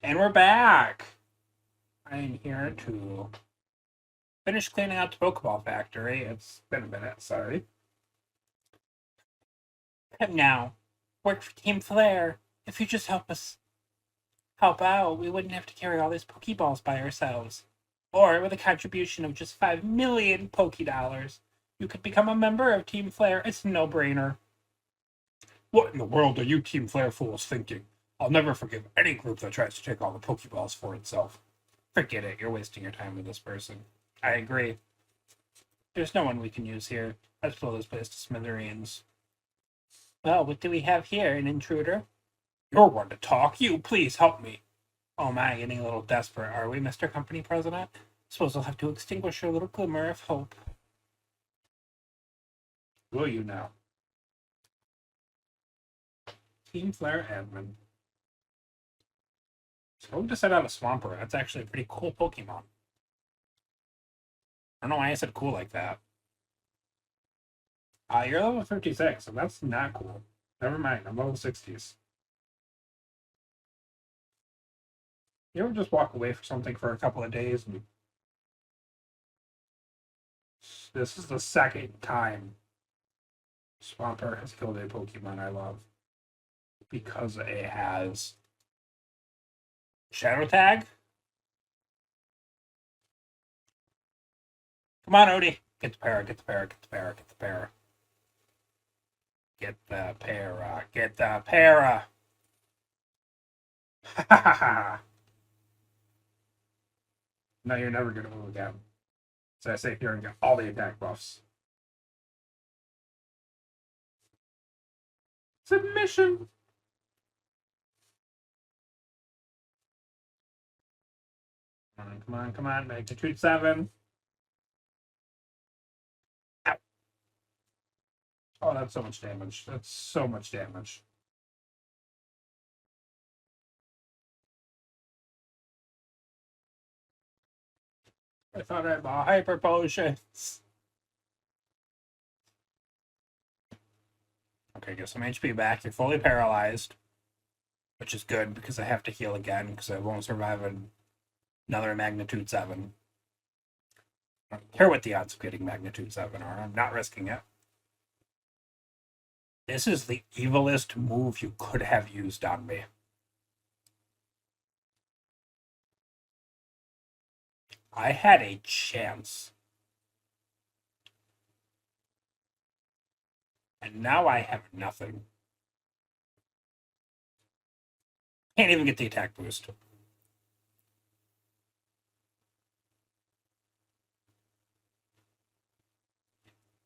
And we're back. I'm here to finish cleaning out the Pokeball Factory. It's been a minute, sorry. And now, work for Team Flare. If you just help out, we wouldn't have to carry all these Pokeballs by ourselves. Or with a contribution of just 5 million Poké you could become a member of Team Flare. It's a no-brainer. What in the world are you Team Flare fools thinking? I'll never forgive any group that tries to take all the Pokeballs for itself. Forget it, you're wasting your time with this person. I agree. There's no one we can use here. Let's blow this place to smithereens. Well, what do we have here? An intruder? You're one to talk. You, please help me. Oh my, getting a little desperate, are we, Mr. Company President? Suppose I'll have to extinguish your little glimmer of hope. Will you now? Team Flare Admin. So we just set out a Swampert. That's actually a pretty cool Pokemon. I don't know why I said cool like that. You're level 56, so that's not cool. Never mind, I'm level 60s. You ever just walk away for something for a couple of days and this is the second time Swampert has killed a Pokemon I love. Because it has Shadow Tag. Come on, Odie. Get the para, get the para, get the para, get the para. Get the para, get the para. Ha ha ha. No, you're never going to move again. So I say here and get all the attack buffs. Submission. Come on, come on, come on. Magnitude 7. Ow. Oh, that's so much damage. That's so much damage. I thought I bought hyper potions. Okay, get some HP back. You're fully paralyzed, which is good because I have to heal again because I won't survive another magnitude 7. I don't care what the odds of getting magnitude 7 are. I'm not risking it. This is the evilest move you could have used on me. I had a chance. And now I have nothing. Can't even get the attack boost.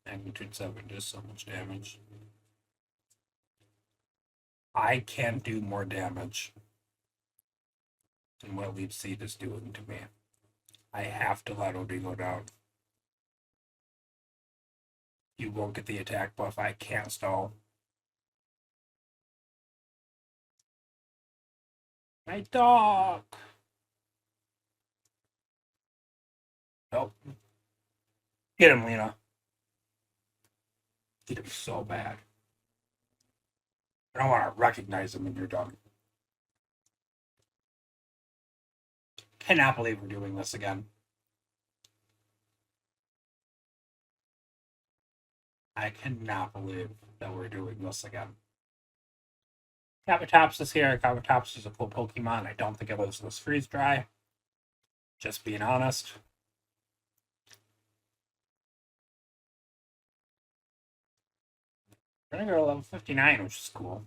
Magnitude 7 does so much damage. I can't do more damage than what Leaf Seed is doing to me. I have to let Odie go down. You won't get the attack buff. I can't stall. My dog! Nope. Get him, Lena. Get him so bad. I don't want to recognize him in your dog. Cannot believe we're doing this again. I cannot believe that we're doing this again. Kabutops is here. Kabutops is a cool Pokemon. I don't think it lives in this freeze dry. Just being honest. We're gonna go to level 59, which is cool.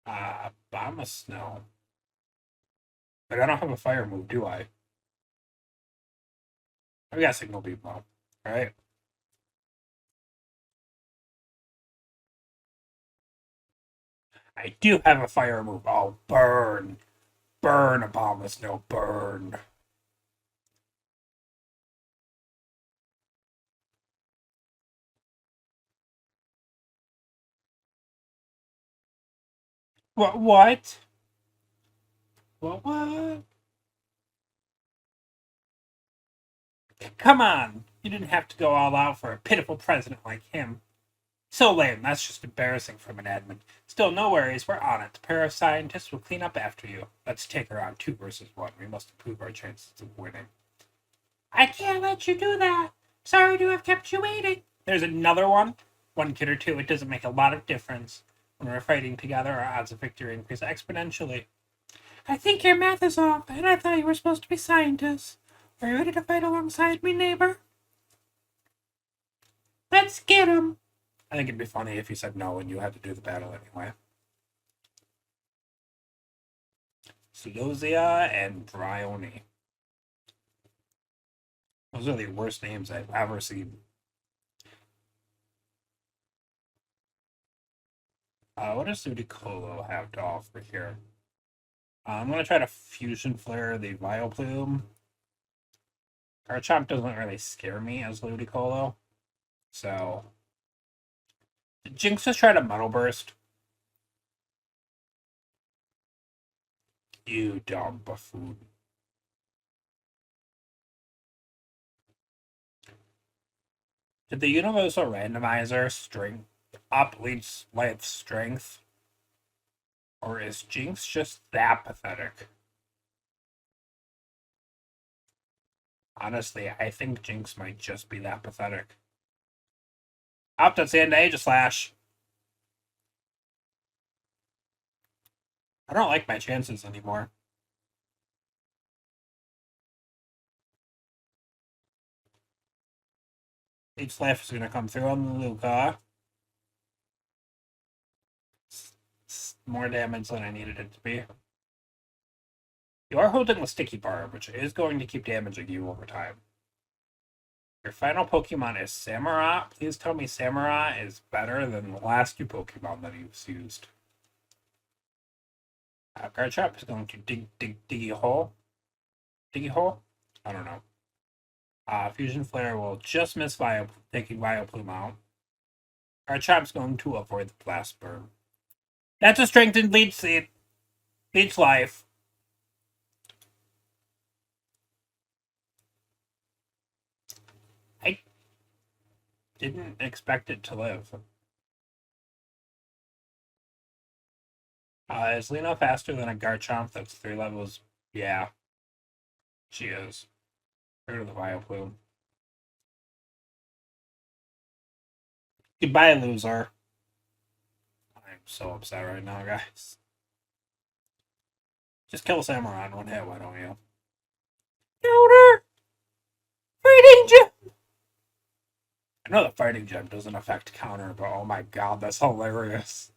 Bomb Snow. But I don't have a fire move, do I? I got Signal Beam though, right? I do have a fire move. Oh, burn. Burn, Bomb Snow, burn. What? What? Come on! You didn't have to go all out for a pitiful president like him. So lame, that's just embarrassing from an admin. Still, no worries, we're on it. The pair of scientists will clean up after you. Let's take her on 2 versus 1. We must improve our chances of winning. I can't let you do that. Sorry to have kept you waiting. There's another one. 1 kid or 2, it doesn't make a lot of difference. When we're fighting together, our odds of victory increase exponentially. I think your math is off, and I thought you were supposed to be scientists. Are you ready to fight alongside me, neighbor? Let's get him. I think it'd be funny if you said no and you had to do the battle anyway. Celosia and Bryony. Those are the worst names I've ever seen. What does Ludicolo have to offer here? I'm going to try to Fusion Flare the Vileplume. Garchomp doesn't really scare me as Ludicolo. So, did Jinx just try to Metal Burst? You dumb buffoon. Did the Universal Randomizer string up Leech's life strength? Or is Jinx just that pathetic? Honestly, I think Jinx might just be that pathetic. Up to the end of Aegislash. I don't like my chances anymore. Aegislash is going to come through on the Luca. It's more damage than I needed it to be. You are holding the Sticky Barb, which is going to keep damaging you over time. Your final Pokemon is Samurott. Please tell me Samurott is better than the last 2 Pokemon that you've used. Garchomp is going to diggy hole. Diggy hole? I don't know. Fusion Flare will just miss taking Vileplume out. Garchomp's going to avoid the Blast Burn. That's a strengthened Leech Seed. Leech Life. I didn't expect it to live. Is Lena faster than a Garchomp that's 3 levels? Yeah, she is. Go to the Vileplume. Goodbye, loser. I'm so upset right now, guys. Just kill Samurai in 1 hit, why don't you? Counter! Fighting Gem! I know the Fighting Gem doesn't affect counter, but oh my god, that's hilarious.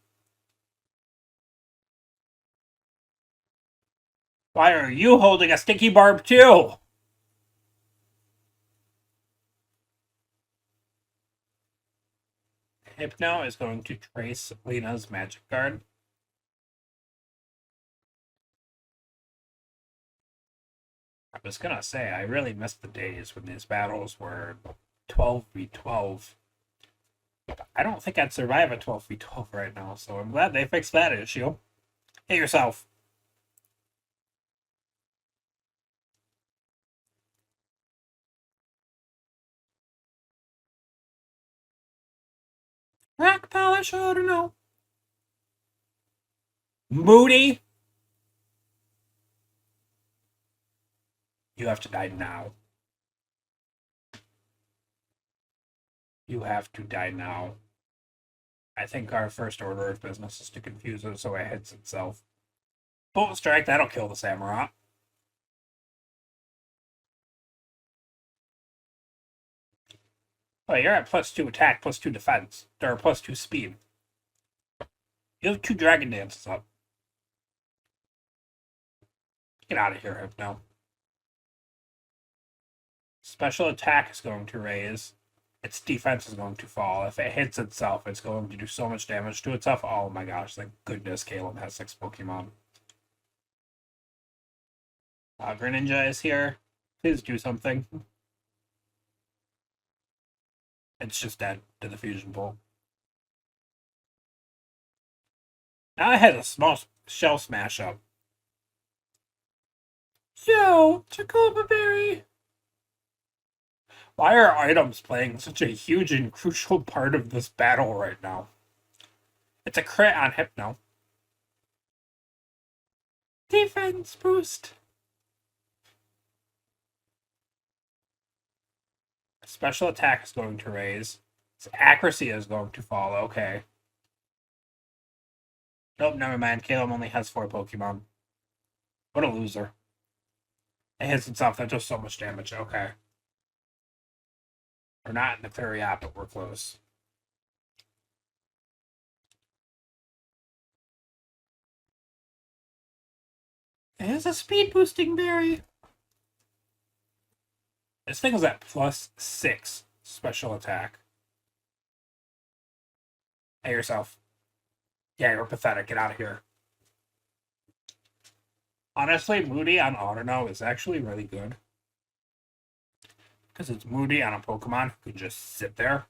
Why are you holding a Sticky Barb too? Hypno is going to trace Lena's Magic Guard. I was gonna say, I really missed the days when these battles were 12v12. I don't think I'd survive a 12v12 right now, so I'm glad they fixed that issue. Hit yourself. Rock polish, I don't know. Moody. You have to die now. You have to die now. I think our first order of business is to confuse it so it hits itself. Bolt Strike, that'll kill the Samurai. Oh, you're at +2 attack, +2 defense, or +2 speed. You have 2 Dragon Dances up. Get out of here, Hypno. Special attack is going to raise. Its defense is going to fall. If it hits itself, it's going to do so much damage to itself. Oh my gosh, thank goodness Caleb has 6 Pokemon. Greninja is here. Please do something. It's just dead to the Fusion Bolt. Now I had a small shell smash up. So, Chocobo Berry. Why are items playing such a huge and crucial part of this battle right now? It's a crit on Hypno. Defense boost. Special attack is going to raise. Its accuracy is going to fall. Okay. Nope, never mind. Caleb only has 4 Pokemon. What a loser. It hits itself. That does so much damage. Okay. We're not in the fairy app, but we're close. It has a speed boosting berry. This thing is at +6 special attack. Hey yourself. Yeah, you're pathetic. Get out of here. Honestly, Moody on Autono is actually really good. Because it's Moody on a Pokemon who can just sit there.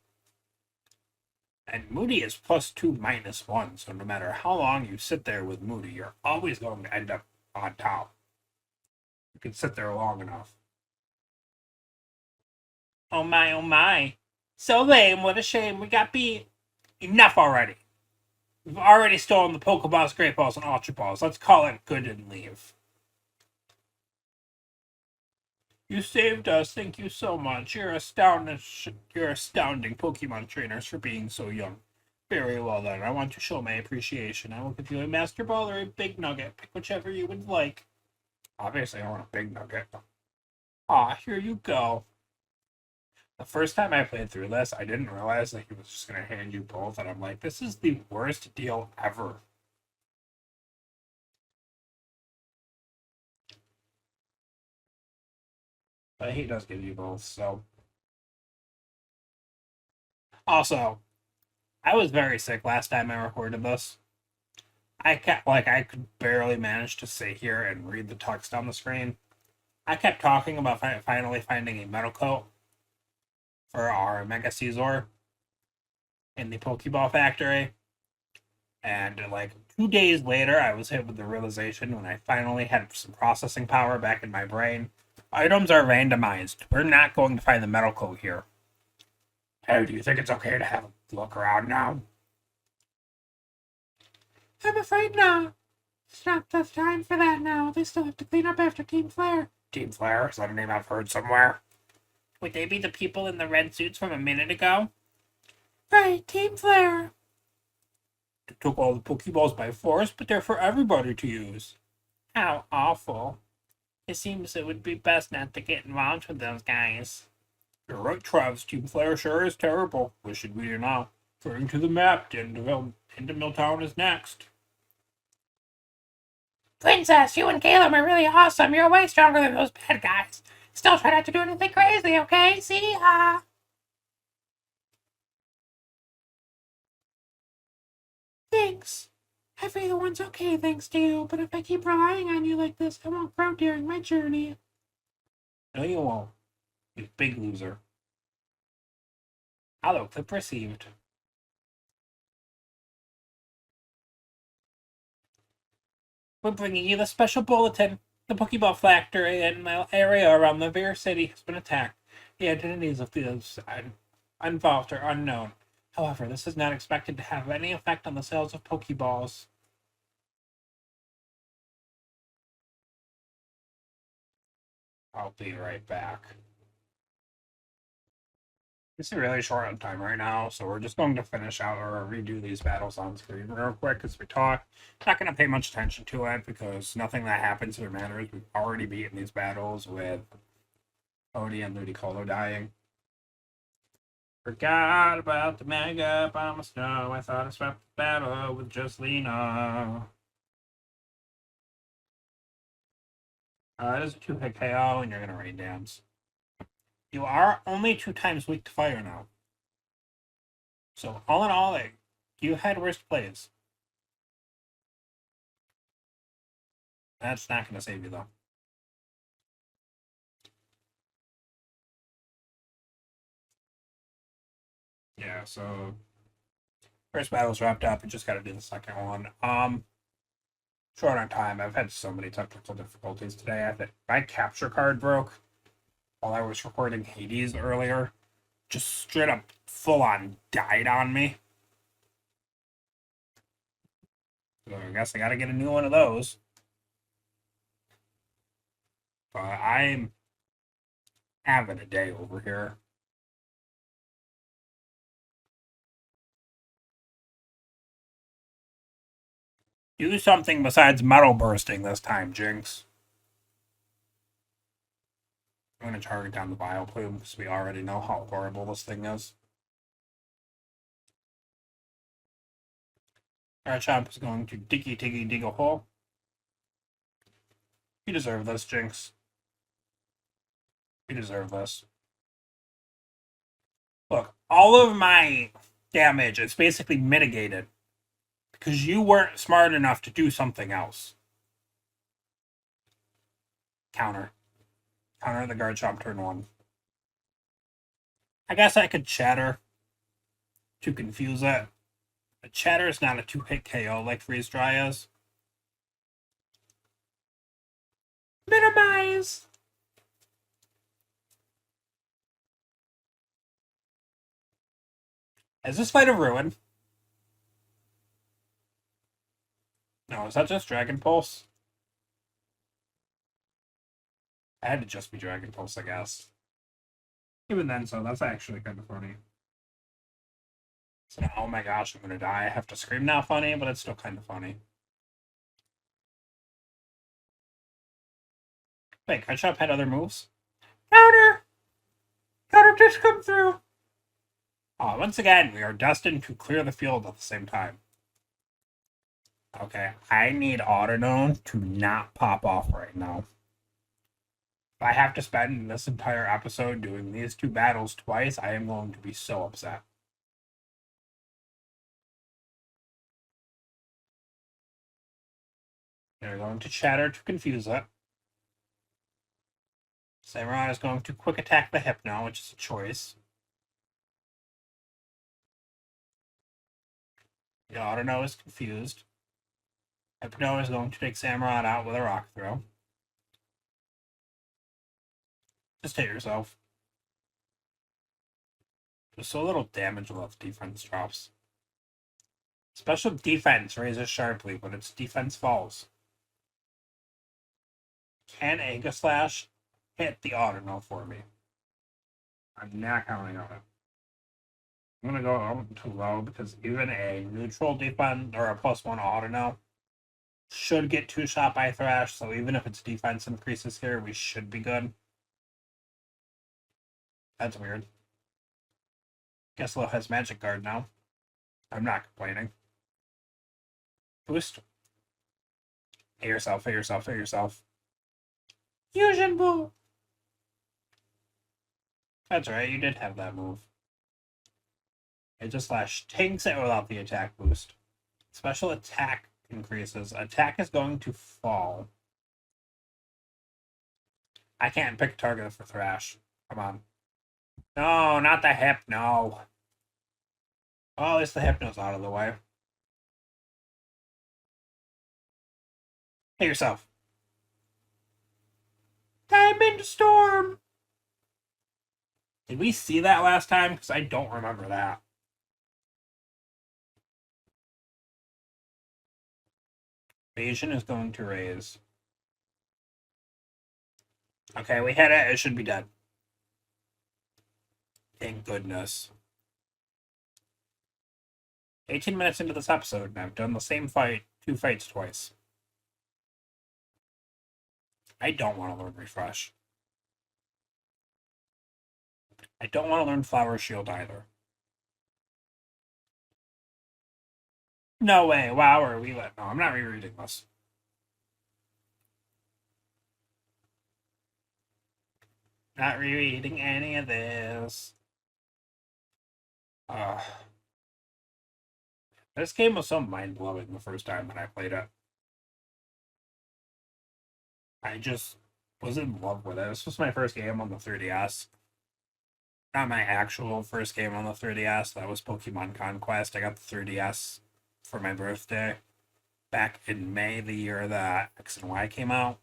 And Moody is +2 -1, so no matter how long you sit there with Moody, you're always going to end up on top. You can sit there long enough. Oh my, oh my. So lame, what a shame. We got beat. Enough already. We've already stolen the Pokeballs, Great Balls, and Ultra Balls. Let's call it good and leave. You saved us. Thank you so much. You're astounding Pokemon trainers for being so young. Very well then. I want to show my appreciation. I will give you a Master Ball or a Big Nugget. Pick whichever you would like. Obviously, I want a Big Nugget. Ah, here you go. The first time I played through this, I didn't realize that he was just going to hand you both, and I'm like, this is the worst deal ever. But he does give you both, so. Also, I was very sick last time I recorded this. I could barely manage to sit here and read the text on the screen. I kept talking about finally finding a metal coat for our Mega Caesar in the Pokeball Factory. And like 2 days later, I was hit with the realization when I finally had some processing power back in my brain. Items are randomized. We're not going to find the metal coat here. Hey, do you think it's okay to have a look around now? I'm afraid not. It's not the time for that now. They still have to clean up after Team Flare. Team Flare? Is that a name I've heard somewhere? Would they be the people in the red suits from a minute ago? Right, Team Flare. They took all the Pokeballs by force, but they're for everybody to use. How awful. It seems it would be best not to get involved with those guys. You're right, Travis. Team Flare sure is terrible. What should we do now? According to the map, Tindamil Town is next. Princess, you and Caleb are really awesome. You're way stronger than those bad guys. Still try not to do anything crazy, okay? See ya! Thanks. Everyone's okay thanks to you, but if I keep relying on you like this, I won't grow during my journey. No, you won't. You big loser. Hollow clip received. We're bringing you the special bulletin. The Pokeball Factory and the area around the Bear City has been attacked. The identities of those involved are unknown. However, this is not expected to have any effect on the sales of Pokeballs. I'll be right back. It's really short on time right now, so we're just going to finish out or redo these battles on screen real quick as we talk. Not going to pay much attention to it because nothing that happens here matters. We've already beaten these battles with Odie and Ludicolo dying. Forgot about the Mega Bomb of Snow. I thought I swept the battle with just Lena. It is a 2-hit KO, and you're going to rain dance. You are only 2 times weak to fire now. So, all in all, you had worst plays. That's not going to save you, though. Yeah, so first battle's wrapped up. We just got to do the second one. Short on time. I've had so many technical difficulties today. My capture card broke. while I was recording Hades earlier. Just straight up full on died on me. So I guess I gotta get a new one of those. But I'm having a day over here. Do something besides metal bursting this time, Jinx. I'm gonna target down the Bioplume because we already know how horrible this thing is. Garchomp is going to dig a hole. You deserve this, Jinx. You deserve this. Look, all of my damage is basically mitigated because you weren't smart enough to do something else. Counter. Counter the Garchomp turn 1. I guess I could Chatter to confuse it. But Chatter is not a 2-hit KO like Freeze Dry is. Minimize! Is this fight a ruin? No, is that just Dragon Pulse? I had to just be Dragon Pulse, I guess. Even then, so that's actually kind of funny. So, oh my gosh, I'm gonna die. I have to scream now funny, but it's still kind of funny. Wait, Garchomp had other moves? Counter! Counter just come through! Oh, once again, we are destined to clear the field at the same time. Okay, I need Autodone to not pop off right now. If I have to spend this entire episode doing these 2 battles twice, I am going to be so upset. They're going to Chatter to confuse it. Samurott is going to quick attack the Hypno, which is a choice. The Autono is confused. Hypno is going to take Samurott out with a Rock Throw. Just hit yourself. Just so little damage left defense drops. Special defense raises sharply when its defense falls. Can Aegislash hit the Autono for me? I'm not counting on it. I'm going to go up too low because even a neutral defense or a +1 Autono should get 2-shot by Thrash, so even if its defense increases here, we should be good. That's weird. Guess Lo has Magic Guard now. I'm not complaining. Boost. Hit yourself, hit yourself, hit yourself. Fusion Boo! That's right, you did have that move. Aegislash tanks it without the attack boost. Special attack increases. Attack is going to fall. I can't pick a target for Thrash. Come on. No, not the Hypno. Oh, at least the Hypno's out of the way. Hit yourself. Diamond Storm! Did we see that last time? Because I don't remember that. Evasion is going to raise. Okay, we hit it. It should be dead. Thank goodness. 18 minutes into this episode, and I've done the same fight 2 fights twice. I don't want to learn Refresh. I don't want to learn Flower Shield either. No way. Wow, are we let? No, I'm not rereading this. Not rereading any of this. This game was so mind-blowing the first time that I played it. I just was in love with it. This was my first game on the 3DS. Not my actual first game on the 3DS. That was Pokemon Conquest. I got the 3DS for my birthday back in May, the year that X and Y came out.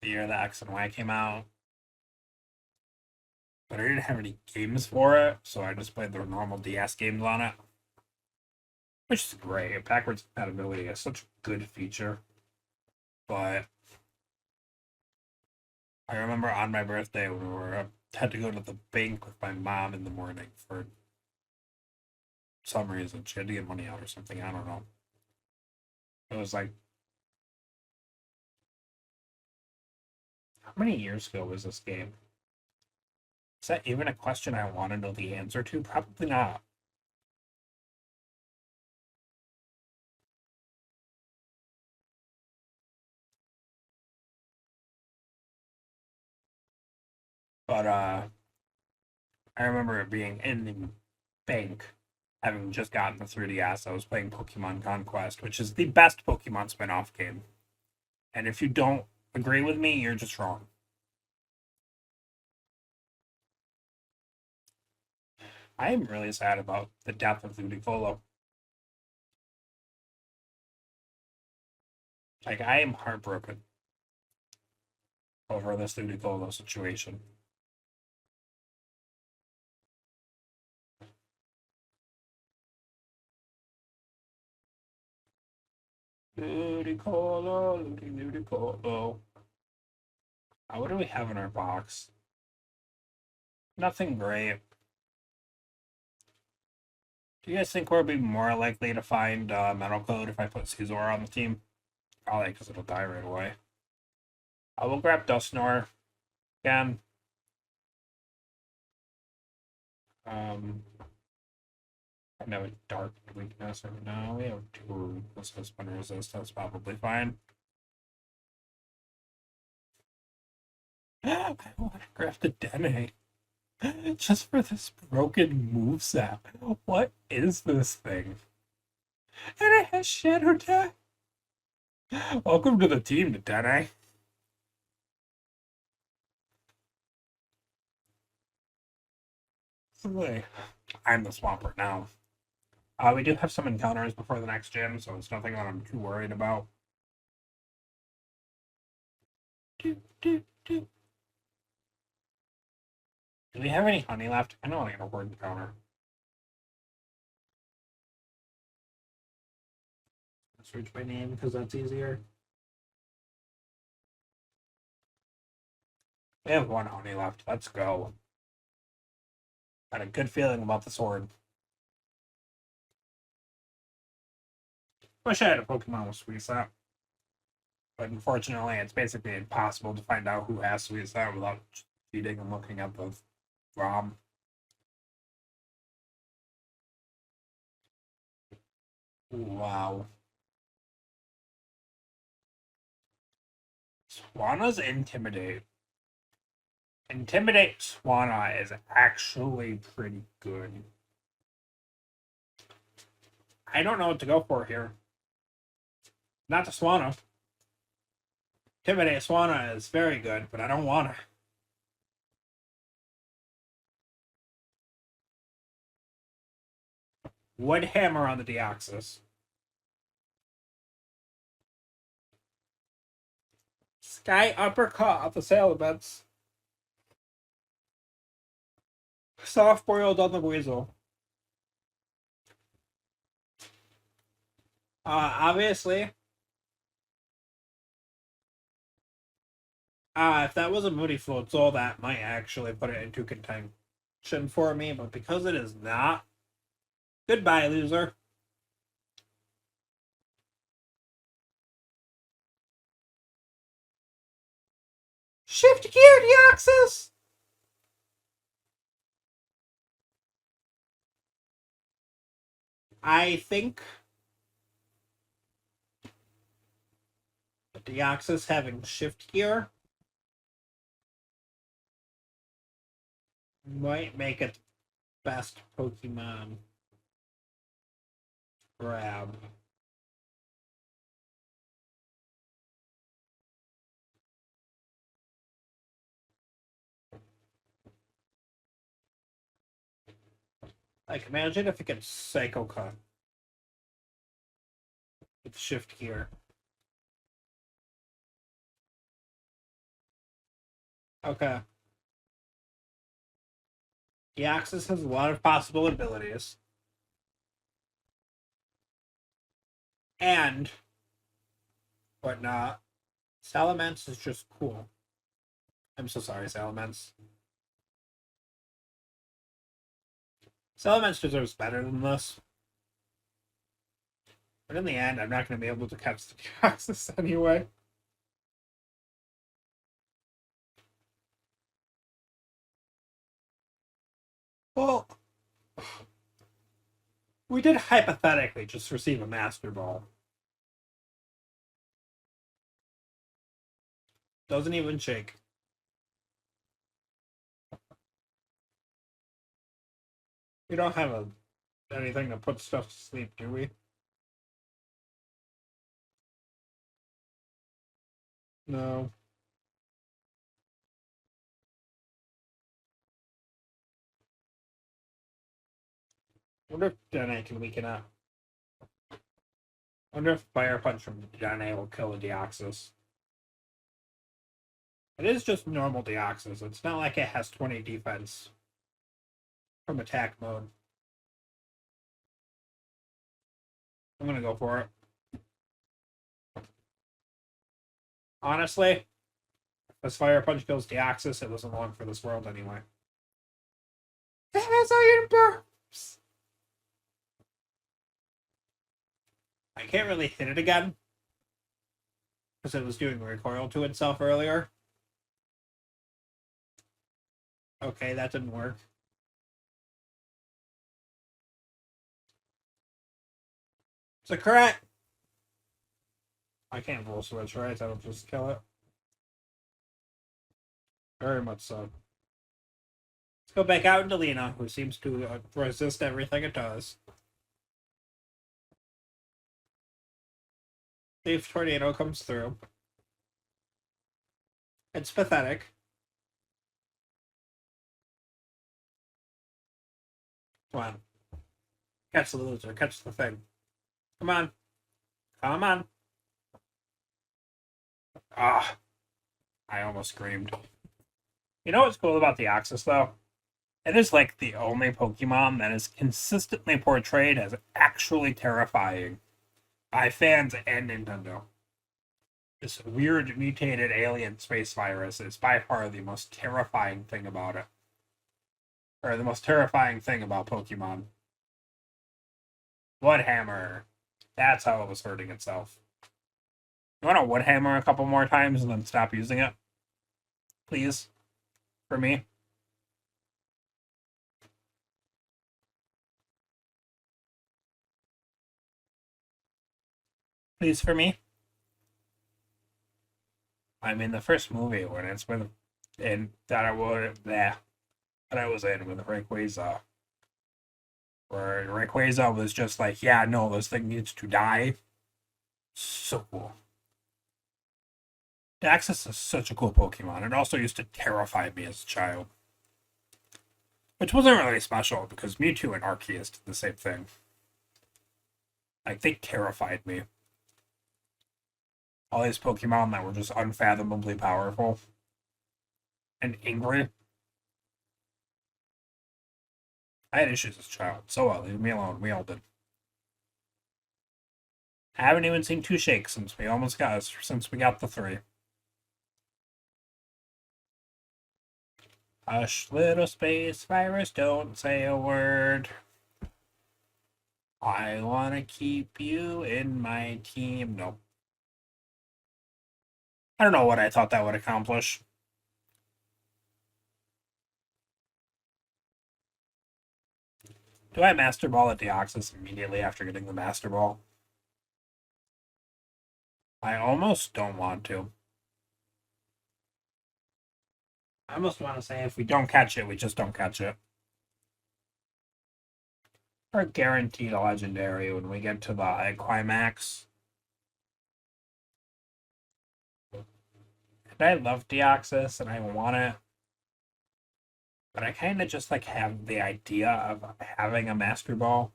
the year that X and Y came out, but I didn't have any games for it, so I just played the normal DS games on it, which is great. Backwards compatibility is such a good feature, but I remember on my birthday when we were had to go to the bank with my mom in the morning for some reason. She had to get money out or something. I don't know. It was like, how many years ago was this game? Is that even a question I want to know the answer to? Probably not. But I remember it being in the bank, having just gotten the 3DS. I was playing Pokemon Conquest, which is the best Pokemon spin-off game. And if you don't agree with me, you're just wrong. I am really sad about the death of Ludicolo. Like, I am heartbroken over this Ludicolo situation. Ludicolo, Ludicolo. What do we have in our box? Nothing great. Do you guys think we'll be more likely to find Metal Code if I put Caesar on the team? Probably because it'll die right away. I will grab Dusknoir again. I know a dark weakness right now. We have 2 weaknesses when resistance, probably fine. I want to grab the Dene. Just for this broken moveset. What is this thing? And it has Shadow Tag. Welcome to the team, Dene. I'm the Swampert now. We do have some encounters before the next gym, so it's nothing that I'm too worried about. Do we have any honey left? I don't want to get a word encounter. Search by name because that's easier. We have 1 honey left. Let's go. Got a good feeling about the sword. Wish I had a Pokemon with Suicide. But unfortunately, it's basically impossible to find out who has Suicide without cheating and looking at the ROM. Wow. Swana's Intimidate. Intimidate Swana is actually pretty good. I don't know what to go for here. Not the Swana. Intimidate Swana is very good, but I don't want to. Wood Hammer on the Deoxys. Sky Uppercut off the sale events. Soft boiled on the weasel. Obviously. If that was a Moody Floatzel, that might actually put it into contention for me, but because it is not, goodbye, loser. Shift gear, Deoxys! I think the Deoxys having shift gear might make it the best Pokemon grab. Like, imagine if it could Psycho Cut with shift gear. Okay. Deoxys has a lot of possible abilities. And whatnot. Salamence is just cool. I'm so sorry, Salamence. Salamence deserves better than this. But in the end, I'm not going to be able to catch the Deoxys anyway. Well, we did hypothetically just receive a Master Ball. Doesn't even shake. We don't have anything to put stuff to sleep, do we? No. I wonder if Dene can weaken up. I wonder if Fire Punch from Dene will kill a Deoxys. It is just normal Deoxys. It's not like it has 20 defense from attack mode. I'm gonna go for it. Honestly, if this Fire Punch kills Deoxys, it wasn't long for this world anyway. It has iron burps! I can't really hit it again because it was doing recoil to itself earlier. Okay, that didn't work. It's a crit! I can't roll switch, right? That'll just kill it. Very much so. Let's go back out into Lena, who seems to resist everything it does. Leaf Tornado comes through. It's pathetic. Come on. Catch the loser. Catch the thing. Come on. Come on. Ah. I almost screamed. You know what's cool about the Deoxys, though? It is like the only Pokemon that is consistently portrayed as actually terrifying by fans and Nintendo. This weird mutated alien space virus is by far the most terrifying thing about it. Or the most terrifying thing about Pokemon. Woodhammer. That's how it was hurting itself. You want to Woodhammer a couple more times and then stop using it? Please? For me? Please for me? I mean, the first movie when it's with, and that I would, that I was in with Rayquaza, where Rayquaza was just like, yeah, no, this thing needs to die. So cool. Daxus is such a cool Pokemon. It also used to terrify me as a child. Which wasn't really special, because Mewtwo and Arceus did the same thing. Like, they terrified me. All these Pokemon that were just unfathomably powerful. And angry. I had issues as a child. So what? Leave me alone. We all did. I haven't even seen 2 shakes since we got the 3. Hush, little space virus, don't say a word. I want to keep you in my team. Nope. I don't know what I thought that would accomplish. Do I Master Ball at Deoxys immediately after getting the Master Ball? I almost don't want to. I almost want to say if we don't catch it, we just don't catch it. Or guaranteed a legendary when we get to the climax. And I love Deoxys and I want it. But I kind of just like have the idea of having a Master Ball.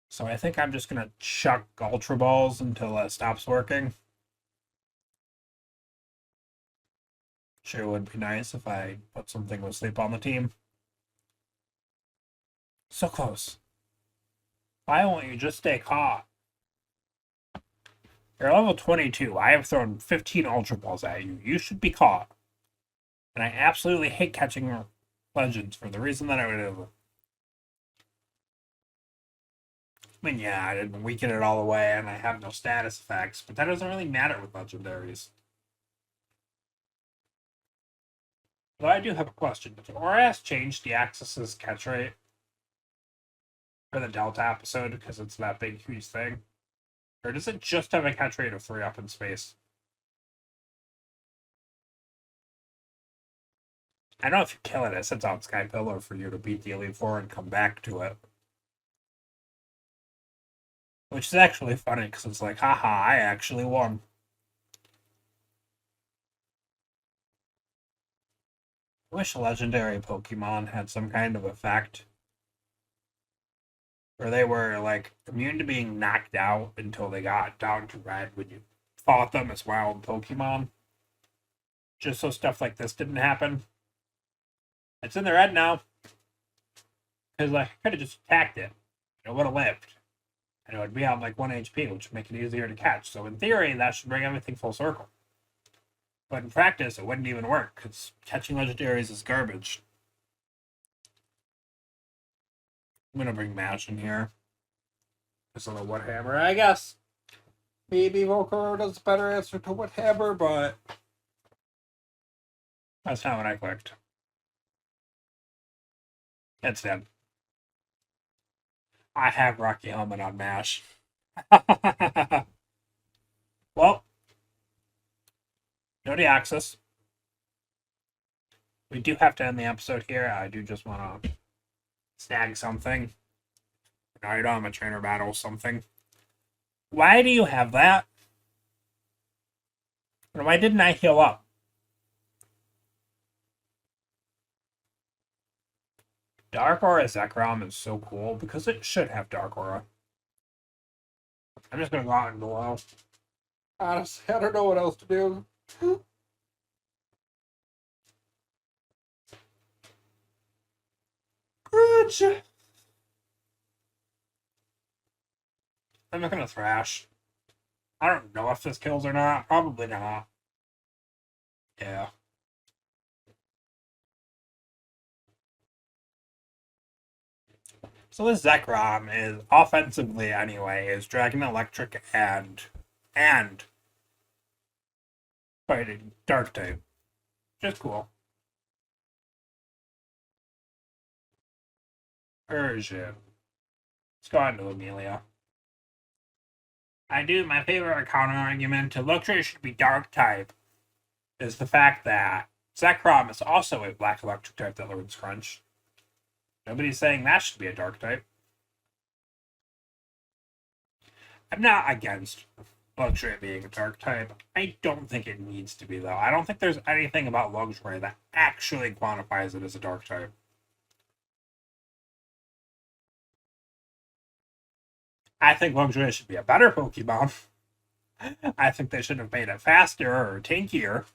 So I think I'm just gonna chuck Ultra Balls until it stops working. Sure would be nice if I put something with sleep on the team. So close. Why won't you just stay caught? You're level 22. I have thrown 15 Ultra Balls at you. You should be caught. And I absolutely hate catching legends for the reason that I would. I mean, yeah, I didn't weaken it all the way, and I have no status effects, but that doesn't really matter with legendaries. Though I do have a question. Did ORAS change the Axis's catch rate for the Delta episode because it's that big, huge thing? Or does it just have a catch rate of 3 up in space? I know if you kill it, it sets out Sky Pillar for you to beat the Elite Four and come back to it. Which is actually funny, because it's like, haha, I actually won. I wish legendary Pokemon had some kind of effect where they were, like, immune to being knocked out until they got down to red when you fought them as wild Pokemon. Just so stuff like this didn't happen. It's in the red now. Because like, I could have just attacked it. It would have lived. And it would be on like 1 HP, which would make it easier to catch. So in theory, that should bring everything full circle. But in practice, it wouldn't even work, because catching legendaries is garbage. I'm gonna bring Mash in here. Just on the Wood Hammer, I guess. Maybe Volcaro does a better answer to Wood Hammer, but that's not what I clicked. It's dead. I have Rocky Helmet on Mash. Well, no Deoxys. We do have to end the episode here. I do just want to snag something. An item, a trainer battle, something. Why do you have that? And why didn't I heal up? Dark Aura Zekrom is so cool because it should have Dark Aura. I'm just gonna go out and below. Honestly, I don't know what else to do. Good. I'm not gonna thrash. I don't know if this kills or not. Probably not. Yeah. So this Zekrom is offensively anyway is Dragon Electric and fighting Dark type. Just cool. Persian. Let's go on to Amelia. My favorite counter argument to Luxray should be Dark type is the fact that Zekrom is also a Black Electric type that learns Crunch. Nobody's saying that should be a Dark type. I'm not against Luxray being a Dark type. I don't think it needs to be, though. I don't think there's anything about Luxray that actually quantifies it as a Dark type. I think Luxray should be a better Pokemon. I think they should have made it faster or tankier.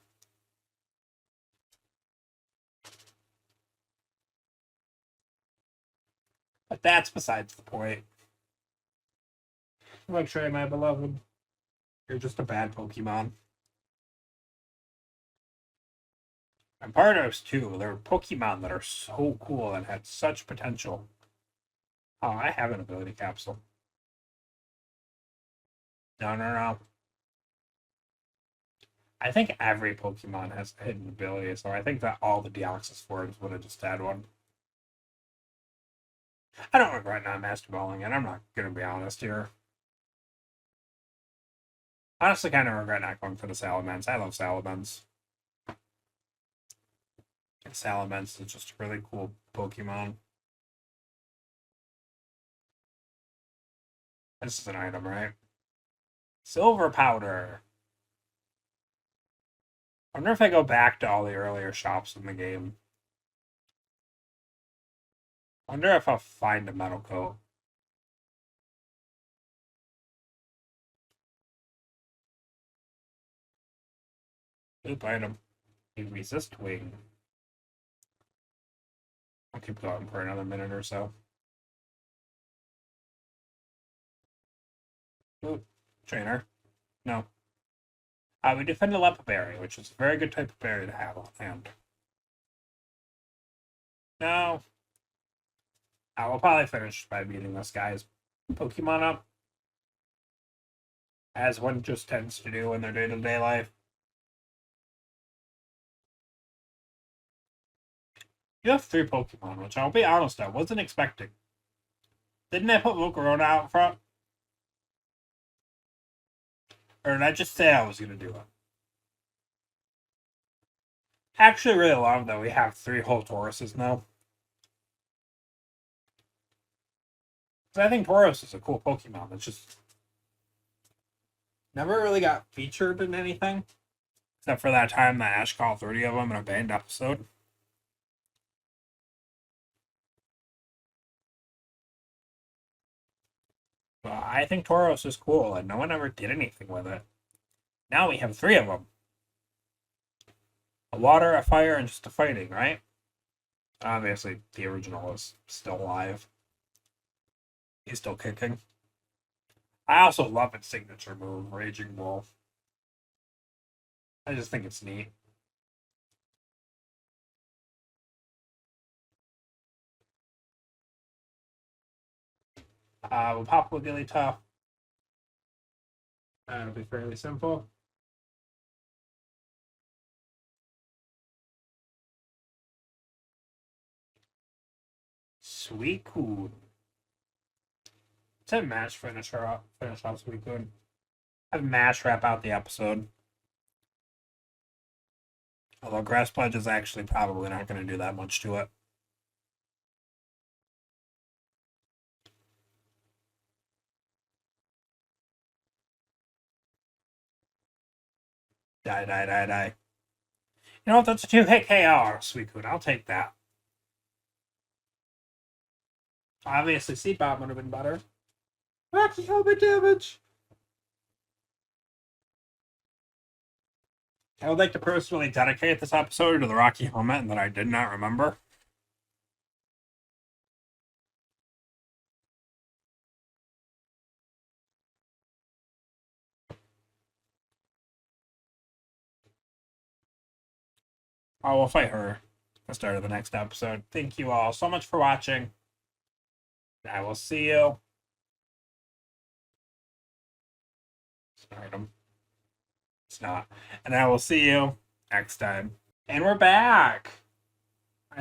But that's besides the point. Luxray, my beloved, you're just a bad Pokemon. And Pardos, too. There are Pokemon that are so cool and had such potential. Oh, I have an ability capsule. No. I think every Pokemon has a hidden ability, so I think that all the Deoxys forms would have just had one. I don't regret not Master Balling it. I'm not going to be honest here. Honestly, kind of regret not going for the Salamence. I love Salamence. Salamence is just a really cool Pokemon. This is an item, right? Silver Powder. I wonder if I go back to all the earlier shops in the game. I wonder if I'll find a Metal Coat. Oop, item. A resist wing. I'll keep going for another minute or so. Ooh, trainer. No. We defend a Lepa Berry, which is a very good type of berry to have on hand. No. I will probably finish by beating this guy's Pokemon up. As one just tends to do in their day-to-day life. You have 3 Pokemon, which I'll be honest, I wasn't expecting. Didn't I put Volcarona out front? Or did I just say I was going to do it? Actually, really love that we have 3 whole Tauruses now. Because I think Tauros is a cool Pokemon. It's just never really got featured in anything. Except for that time that Ash caught 30 of them in a banned episode. Well, I think Tauros is cool, and no one ever did anything with it. Now we have 3 of them. A water, a fire, and just a fighting, right? Obviously, the original is still alive. He's still kicking. I also love its signature move, Raging Wolf. I just think it's neat. We'll pop Wigglytuff. It'll be fairly simple. Suicune. Let's have Mash finish off Suicune. Have Mash wrap out the episode. Although Grass Pledge is actually probably not going to do that much to it. Die, die, die, die. You know what? That's a 2-hit KO, Suicune. I'll take that. Obviously, Seed Bomb would have been better. Rocky helmet damage! I would like to personally dedicate this episode to the Rocky helmet that I did not remember. I will fight her at the start of the next episode. Thank you all so much for watching. I will see you. Stardom. It's not. And I will see you next time. And we're back.